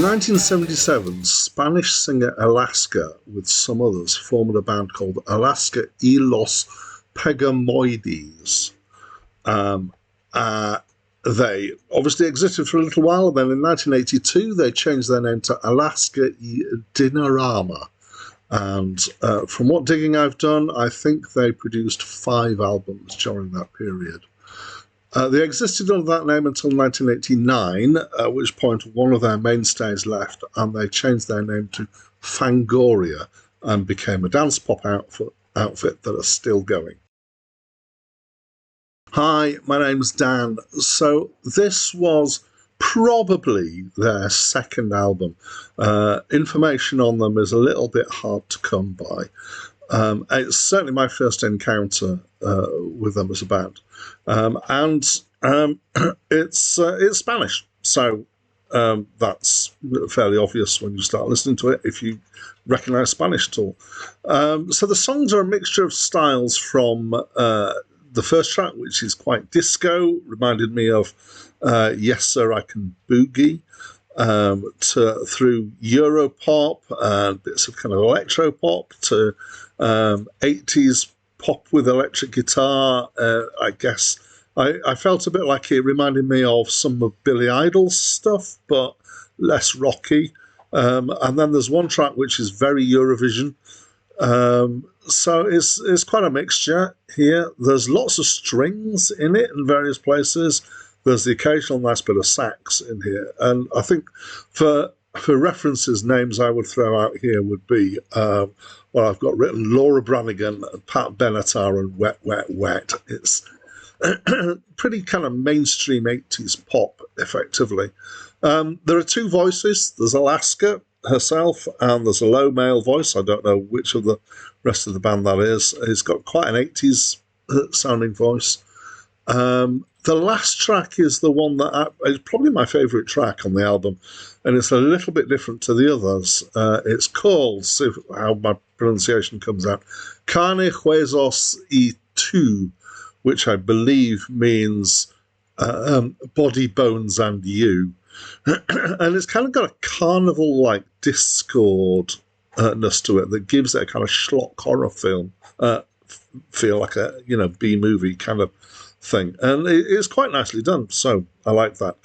1977, Spanish singer Alaska, with some others, formed a band called Alaska y los Pegamoides. They obviously existed for a little while, then in 1982 they changed their name to Alaska y Dinarama. And from what digging I've done, I think they produced 5 albums during that period. They existed under that name until 1989, at which point one of their mainstays left and they changed their name to Fangoria and became a dance pop outfit that are still going. Hi, my name's Dan. So this was probably their second album. Information on them is a little bit hard to come by. It's certainly my first encounter with them as a band. It's Spanish, so that's fairly obvious when you start listening to it if you recognise Spanish at all. So the songs are a mixture of styles from the first track, which is quite disco, reminded me of Yes Sir, I Can Boogie, through Europop and bits of kind of electro pop to 80s pop with electric guitar. I guess I felt a bit like it reminded me of some of Billy Idol's stuff, but less rocky. And then there's one track which is very Eurovision. So it's quite a mixture here. There's lots of strings in it in various places. There's the occasional nice bit of sax in here. And I think for references, names I would throw out here would be, well, I've got written Laura Branigan, Pat Benatar, and Wet, Wet, Wet. It's pretty kind of mainstream 80s pop, effectively. There are 2 voices. There's Alaska herself, and there's a low male voice. I don't know which of the rest of the band that is. It's got quite an 80s sounding voice. The last track is the one that is probably my favourite track on the album, and it's a little bit different to the others. It's called, see how my pronunciation comes out, Carne, Huesos y Tú, which I believe means body, bones, and you. And it's kind of got a carnival-like discord-ness to it that gives it a kind of schlock horror film feel, like a B-movie kind of thing. And it's quite nicely done, so I like that.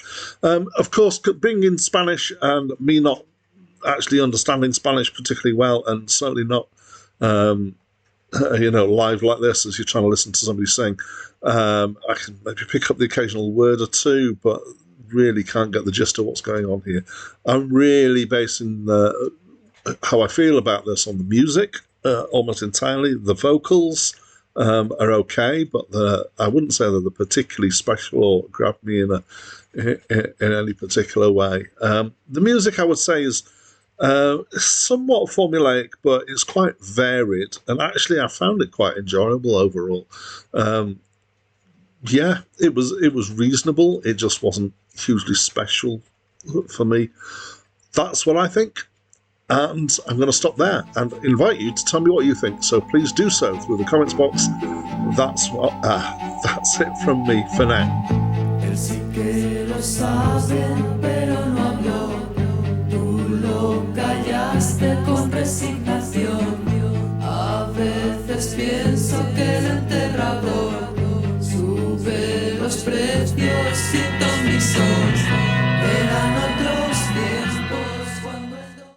Of course, being in Spanish and me not actually understanding Spanish particularly well, and certainly not live like this as you're trying to listen to somebody sing, I can maybe pick up the occasional word or two, but really can't get the gist of what's going on here. I'm really basing how I feel about this on the music almost entirely. The vocals are okay, but I wouldn't say that they're particularly special or grab me in any particular way. The music, I would say, is somewhat formulaic, but it's quite varied, and actually I found it quite enjoyable overall. Yeah, it was reasonable. It just wasn't hugely special for me. That's what I think. And I'm going to stop there and invite you to tell me what you think. So please do so through the comments box. That's it from me for now. Él sí que lo sabe, pero no habló. Tú lo callaste con resignación. A veces pienso que el enterrador sube los precios sin ton ni son.